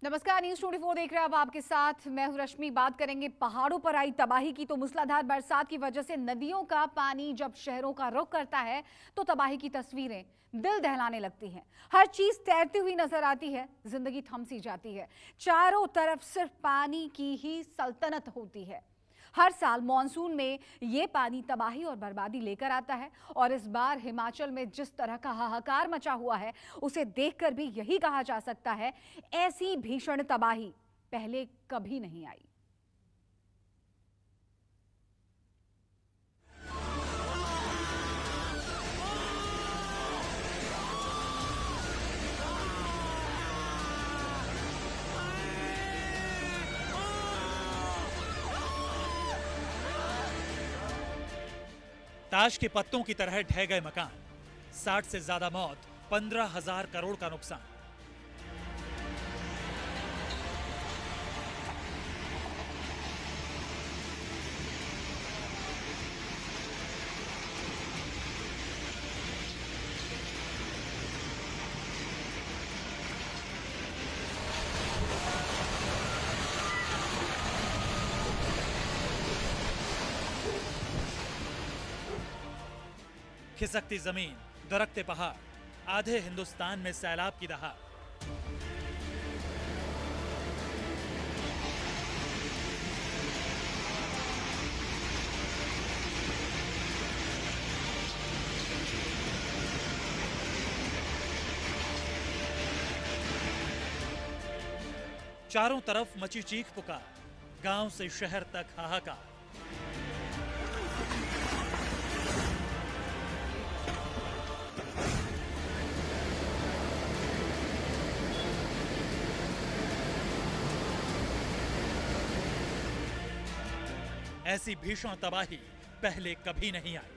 नमस्कार, न्यूज 24 देख रहे हैं। अब आपके साथ मैं हूं रश्मि। बात करेंगे पहाड़ों पर आई तबाही की। तो मूसलाधार बरसात की वजह से नदियों का पानी जब शहरों का रुख करता है तो तबाही की तस्वीरें दिल दहलाने लगती हैं। हर चीज तैरती हुई नजर आती है, जिंदगी थम सी जाती है। चारों तरफ सिर्फ पानी की ही सल्तनत होती है। हर साल मॉनसून में ये पानी तबाही और बर्बादी लेकर आता है और इस बार हिमाचल में जिस तरह का हाहाकार मचा हुआ है उसे देखकर भी यही कहा जा सकता है, ऐसी भीषण तबाही पहले कभी नहीं आई। ताश के पत्तों की तरह ढह गए मकान, 60 से ज्यादा मौत, 15,000 करोड़ का नुकसान। खिसकती जमीन, दरकते पहाड़, आधे हिंदुस्तान में सैलाब की दहाड़। चारों तरफ मची चीख पुकार, गांव से शहर तक हाहाकार। ऐसी भीषण तबाही पहले कभी नहीं आई।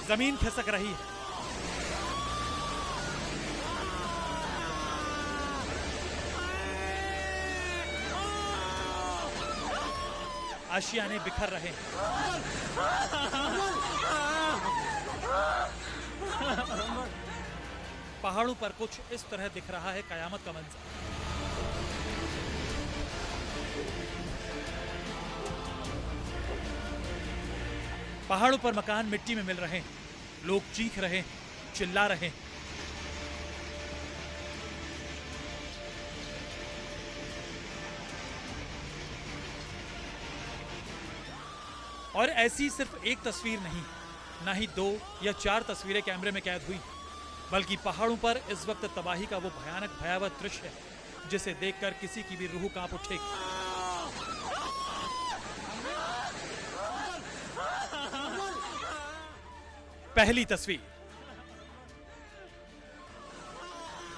जमीन खिसक रही है, आशियाने बिखर रहे हैं। पहाड़ों पर कुछ इस तरह दिख रहा है कयामत का मंजर। पहाड़ों पर मकान मिट्टी में मिल रहे हैं, लोग चीख रहे हैं, चिल्ला रहे हैं। और ऐसी सिर्फ एक तस्वीर नहीं, ना ही 2 या 4 तस्वीरें कैमरे में कैद हुई, बल्कि पहाड़ों पर इस वक्त तबाही का वो भयानक भयावह दृश्य है जिसे देखकर किसी की भी रूह कांप उठेगी। पहली तस्वीर,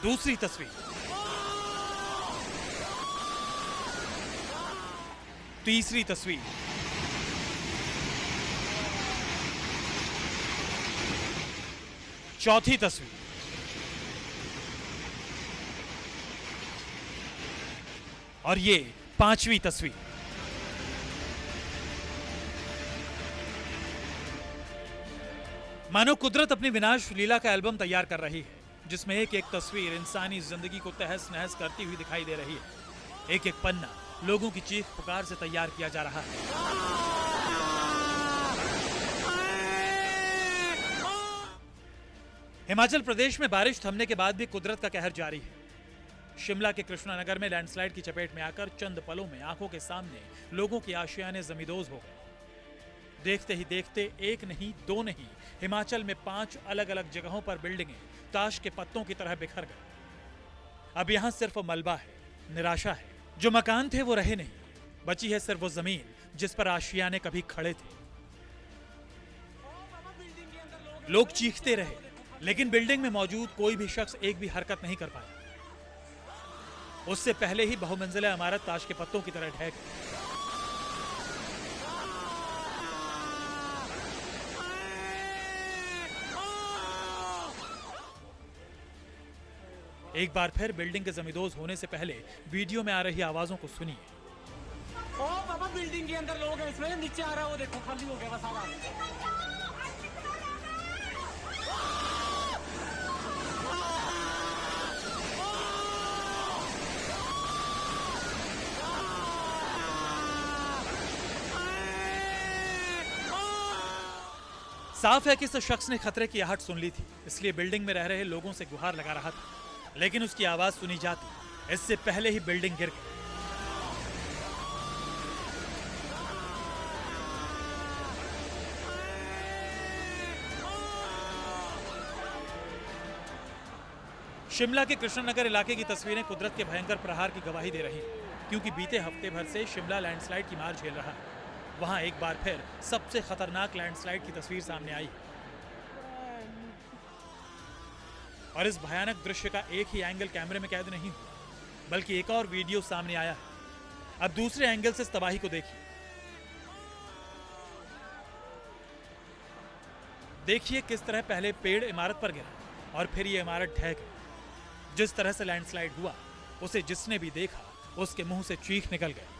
दूसरी तस्वीर, तीसरी तस्वीर, चौथी तस्वीर, और ये 5वीं तस्वीर। मानो कुदरत अपनी विनाश लीला का एल्बम तैयार कर रही है, जिसमें एक एक तस्वीर इंसानी जिंदगी को तहस नहस करती हुई दिखाई दे रही है। एक एक पन्ना लोगों की चीख पुकार से तैयार किया जा रहा है। हिमाचल प्रदेश में बारिश थमने के बाद भी कुदरत का कहर जारी है। शिमला के कृष्णानगर में लैंडस्लाइड की चपेट में आकर चंद पलों में आंखों के सामने लोगों की आशियाने जमींदोज हो गए। देखते ही देखते एक नहीं, 2 नहीं, हिमाचल में 5 अलग अलग जगहों पर बिल्डिंगें ताश के पत्तों की तरह बिखर गई। अब यहां सिर्फ मलबा है, निराशा है। जो मकान थे वो रहे नहीं, बची है सिर्फ वो जमीन जिस पर आशियाने कभी खड़े थे। लोग चीखते रहे, लेकिन बिल्डिंग में मौजूद कोई भी शख्स एक भी हरकत नहीं कर पाया। उससे पहले ही बहुमंजिला इमारत ताश के पत्तों की तरह ढह गई। एक बार फिर बिल्डिंग के जमींदोज होने से पहले वीडियो में आ रही आवाजों को सुनिए। ओ बाबा, बिल्डिंग के अंदर लोग हैं, इसमें नीचे आ रहा है, वो देखो खाली हो गया सारा। साफ है कि इस शख्स ने खतरे की आहट सुन ली थी, इसलिए बिल्डिंग में रह रहे लोगों से गुहार लगा रहा था, लेकिन उसकी आवाज सुनी जाती इससे पहले ही बिल्डिंग गिर गई। शिमला के कृष्णनगर इलाके की तस्वीरें कुदरत के भयंकर प्रहार की गवाही दे रही हैं, क्योंकि बीते हफ्ते भर से शिमला लैंडस्लाइड की मार झेल रहा है। वहां एक बार फिर सबसे खतरनाक लैंडस्लाइड की तस्वीर सामने आई और इस भयानक दृश्य का एक ही एंगल कैमरे में कैद नहीं हुआ, बल्कि एक और वीडियो सामने आया है। अब दूसरे एंगल से इस तबाही को देखिए। देखिए किस तरह पहले पेड़ इमारत पर गिरा और फिर ये इमारत ढह गई। जिस तरह से लैंडस्लाइड हुआ, उसे जिसने भी देखा उसके मुंह से चीख निकल गई।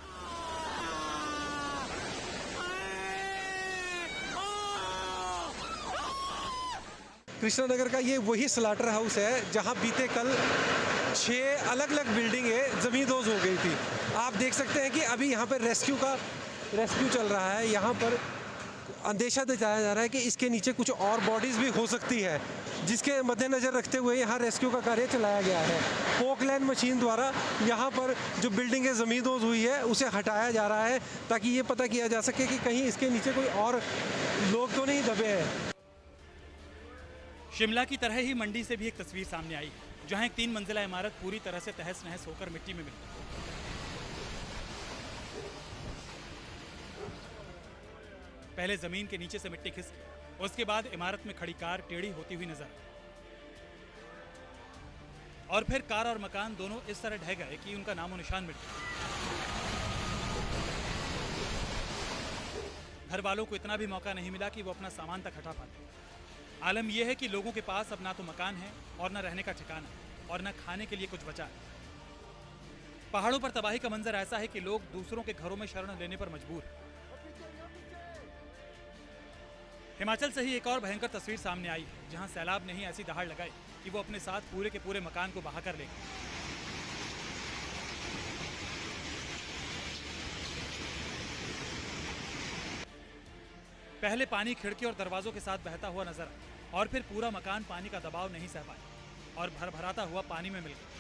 कृष्णानगर का ये वही स्लाटर हाउस है जहां बीते कल 6 अलग अलग बिल्डिंगें जमींदोज हो गई थी। आप देख सकते हैं कि अभी यहाँ पर रेस्क्यू चल रहा है। यहाँ पर अंदेशा जताया जा रहा है कि इसके नीचे कुछ और बॉडीज भी हो सकती है, जिसके मद्देनजर रखते हुए यहाँ रेस्क्यू का कार्य चलाया गया है। पोकलैंड मशीन द्वारा यहाँ पर जो बिल्डिंगें जमींदोज हुई है उसे हटाया जा रहा है, ताकि ये पता किया जा सके कि कहीं इसके नीचे कोई और लोग तो नहीं दबे हैं। शिमला की तरह ही मंडी से भी एक तस्वीर सामने आई है, जहां एक 3 मंजिला इमारत पूरी तरह से तहस नहस होकर मिट्टी में मिल गई। पहले जमीन के नीचे से मिट्टी खिसकी, उसके बाद इमारत में खड़ी कार टेढ़ी होती हुई नजर आई और फिर कार और मकान दोनों इस तरह ढह गए कि उनका नामो निशान मिट गया। घर वालों को इतना भी मौका नहीं मिला कि वो अपना सामान तक हटा पाते। आलम यह है कि लोगों के पास अब ना तो मकान है और ना रहने का ठिकाना और ना खाने के लिए कुछ बचा है। पहाड़ों पर तबाही का मंजर ऐसा है कि लोग दूसरों के घरों में शरण लेने पर मजबूर हैं। हिमाचल से ही एक और भयंकर तस्वीर सामने आई है, जहां सैलाब ने ही ऐसी दहाड़ लगाई कि वो अपने साथ पूरे के पूरे मकान को बहाकर ले गए। पहले पानी खिड़की और दरवाजों के साथ बहता हुआ नजर आया और फिर पूरा मकान पानी का दबाव नहीं सह पाया और भरभराता हुआ पानी में मिल गया।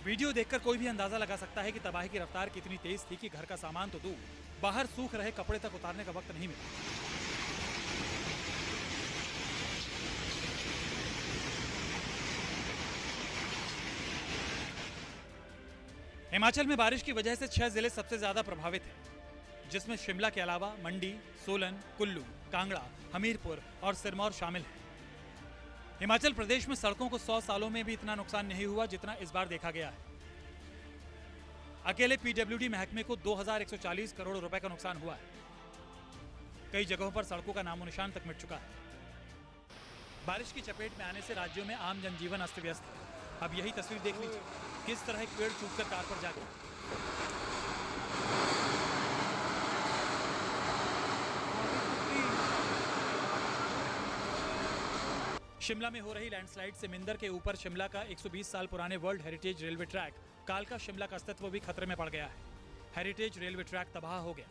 वीडियो देखकर कोई भी अंदाजा लगा सकता है कि तबाही की रफ्तार कितनी तेज थी कि घर का सामान तो दूर, बाहर सूख रहे कपड़े तक उतारने का वक्त नहीं मिला। हिमाचल में बारिश की वजह से 6 जिले सबसे ज्यादा प्रभावित हैं, जिसमें शिमला के अलावा मंडी, सोलन, कुल्लू, कांगड़ा, हमीरपुर और सिरमौर शामिल हैं। हिमाचल प्रदेश में सड़कों को 100 सालों में भी इतना नुकसान नहीं हुआ जितना इस बार देखा गया है। अकेले पीडब्ल्यूडी महकमे को 2140 करोड़ रुपए का नुकसान हुआ है। कई जगहों पर सड़कों का नामो निशान तक मिट चुका है। बारिश की चपेट में आने से राज्यों में आम जनजीवन अस्त व्यस्त है। अब यही तस्वीर देख लीजिए, किस तरह एक पेड़ टूटकर कार पर जा गया। शिमला में हो रही लैंडस्लाइड से मिंदर के ऊपर शिमला का 120 साल पुराने वर्ल्ड हेरिटेज रेलवे ट्रैक कालका शिमला का अस्तित्व भी खतरे में पड़ गया है। हेरिटेज रेलवे ट्रैक तबाह हो गया।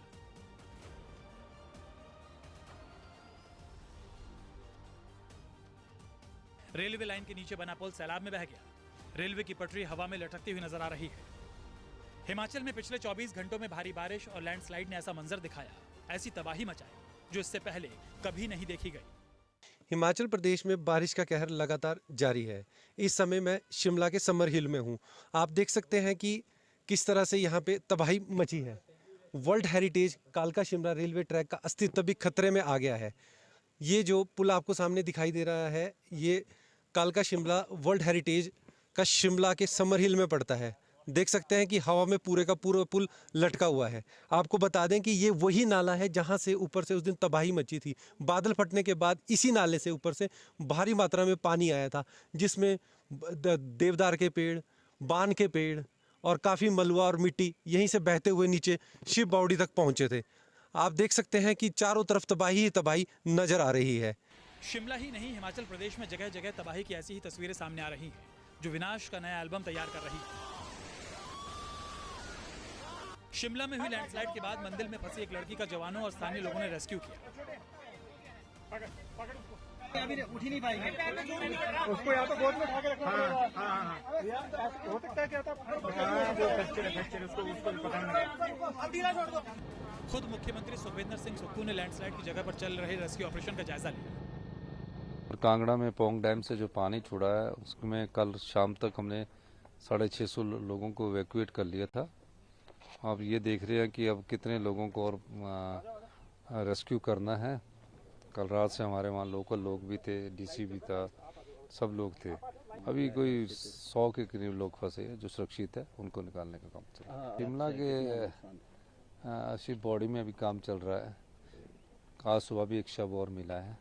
रेलवे लाइन के नीचे बना पुल सैलाब में बह गया। रेलवे की पटरी हवा में लटकती हुई नजर आ रही है। हिमाचल में पिछले 24 घंटों में भारी बारिश और लैंडस्लाइड ने ऐसा मंजर दिखाया, ऐसी तबाही मचाई जो इससे पहले कभी नहीं देखी गई। हिमाचल प्रदेश में बारिश का कहर लगातार जारी है। इस समय मैं शिमला के समर हिल में हूँ। आप देख सकते हैं कि किस तरह से यहाँ पे तबाही मची है। वर्ल्ड हेरिटेज कालका शिमला रेलवे ट्रैक का अस्तित्व भी खतरे में आ गया है। ये जो पुल आपको सामने दिखाई दे रहा है, ये कालका शिमला वर्ल्ड हेरिटेज का शिमला के समर हिल में पड़ता है। देख सकते हैं कि हवा में पूरे का पूरा पुल लटका हुआ है। आपको बता दें कि ये वही नाला है जहां से ऊपर से उस दिन तबाही मची थी। बादल फटने के बाद इसी नाले से ऊपर से भारी मात्रा में पानी आया था, जिसमें देवदार के पेड़, बान के पेड़ और काफ़ी मलबा और मिट्टी यहीं से बहते हुए नीचे शिव बावड़ी तक पहुंचे थे। आप देख सकते हैं कि चारों तरफ तबाही ही तबाही नजर आ रही है। शिमला ही नहीं, हिमाचल प्रदेश में जगह जगह तबाही की ऐसी ही तस्वीरें सामने आ रही हैं, जो विनाश का नया एल्बम तैयार कर रही है। शिमला में हुई लैंडस्लाइड के बाद मंदिर में फंसी एक लड़की का जवानों और स्थानीय लोगों ने रेस्क्यू किया। अभी उठ ही नहीं पाएंगे उसको, या तो गोद में उठा के रखना पड़ेगा। हो सकता है क्या था उसको खुद मुख्यमंत्री सुखविंदर सिंह सुक्खू ने लैंडस्लाइड की जगह पर चल रहे रेस्क्यू ऑपरेशन का जायजा लिया। कांगड़ा में पोंग डैम से जो पानी छोड़ा है उसमें कल शाम तक हमने 650 लोगों को इवैक्यूएट कर लिया था। अब ये देख रहे हैं कि अब कितने लोगों को और रेस्क्यू करना है। कल रात से हमारे वहाँ लोकल लोग भी थे, डीसी भी था, सब लोग थे। अभी कोई 100 के करीब लोग फंसे हैं जो सुरक्षित है, उनको निकालने का काम चल रहा है। शिमला के शिव बॉडी में अभी काम चल रहा है। आज सुबह भी एक शव और मिला है।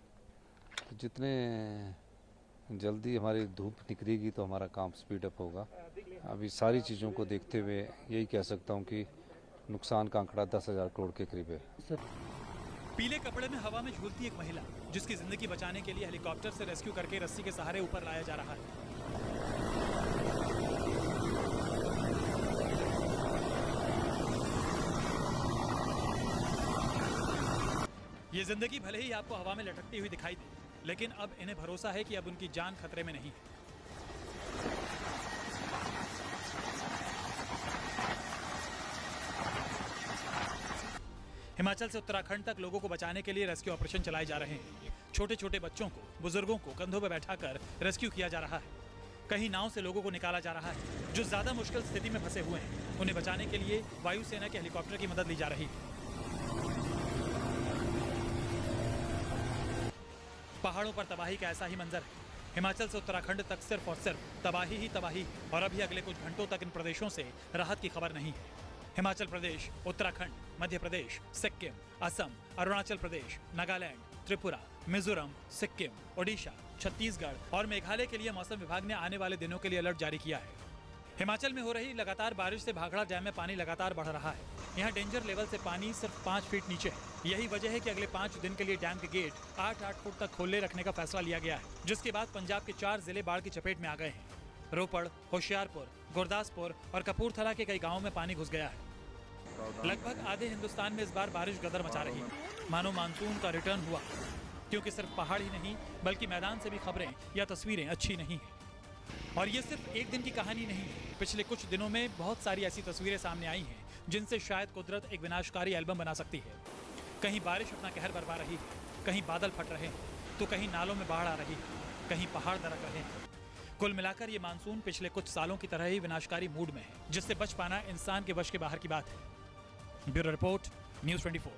तो जितने जल्दी हमारी धूप निकलेगी तो हमारा काम स्पीड अप होगा। अभी सारी चीज़ों को देखते हुए यही कह सकता हूँ कि नुकसान का आंकड़ा 10,000 करोड़ के करीब है। पीले कपड़े में हवा में झूलती एक महिला, जिसकी जिंदगी बचाने के लिए हेलीकॉप्टर से रेस्क्यू करके रस्सी के सहारे ऊपर लाया जा रहा है। ये जिंदगी भले ही आपको हवा में लटकती हुई दिखाई दे, लेकिन अब इन्हें भरोसा है कि अब उनकी जान खतरे में नहीं है। हिमाचल से उत्तराखंड तक लोगों को बचाने के लिए रेस्क्यू ऑपरेशन चलाए जा रहे हैं। छोटे छोटे बच्चों को, बुजुर्गों को कंधों पर बैठाकर रेस्क्यू किया जा रहा है। कहीं नाव से लोगों को निकाला जा रहा है। जो ज्यादा मुश्किल स्थिति में फंसे हुए हैं, उन्हें बचाने के लिए वायुसेना के हेलीकॉप्टर की मदद ली जा रही है। पहाड़ों पर तबाही का ऐसा ही मंजर है। हिमाचल से उत्तराखंड तक सिर्फ और सिर्फ तबाही ही तबाही, और अभी अगले कुछ घंटों तक इन प्रदेशों से राहत की खबर नहीं है। हिमाचल प्रदेश, उत्तराखंड, मध्य प्रदेश, सिक्किम, असम, अरुणाचल प्रदेश, नागालैंड, त्रिपुरा, मिजोरम, सिक्किम, ओडिशा, छत्तीसगढ़ और मेघालय के लिए मौसम विभाग ने आने वाले दिनों के लिए अलर्ट जारी किया है। हिमाचल में हो रही लगातार बारिश से भाखड़ा डैम में पानी लगातार बढ़ रहा है। यहाँ डेंजर लेवल से पानी सिर्फ 5 फीट नीचे है। यही वजह है कि अगले 5 दिन के लिए डैम के गेट 8-8 फुट तक खोले रखने का फैसला लिया गया है, जिसके बाद पंजाब के 4 जिले बाढ़ की चपेट में आ गए हैं। रोपड़, होशियारपुर, गुरदासपुर और कपूरथला के कई गाँवों में पानी घुस गया है। लगभग आधे हिंदुस्तान में इस बार बारिश गदर मचा रही है। मानो मानसून का रिटर्न हुआ, क्योंकि सिर्फ पहाड़ ही नहीं बल्कि मैदान से भी खबरें या तस्वीरें अच्छी नहीं है। और ये सिर्फ एक दिन की कहानी नहीं है। पिछले कुछ दिनों में बहुत सारी ऐसी तस्वीरें सामने आई हैं जिनसे शायद कुदरत एक विनाशकारी एल्बम बना सकती है। कहीं बारिश अपना कहर बरपा रही है, कहीं बादल फट रहे हैं, तो कहीं नालों में बाढ़ आ रही है, कहीं पहाड़ दरक रहे हैं। कुल मिलाकर ये मानसून पिछले कुछ सालों की तरह ही विनाशकारी मूड में है, जिससे बच पाना इंसान के वश के बाहर की बात है। Bureau report, news 24।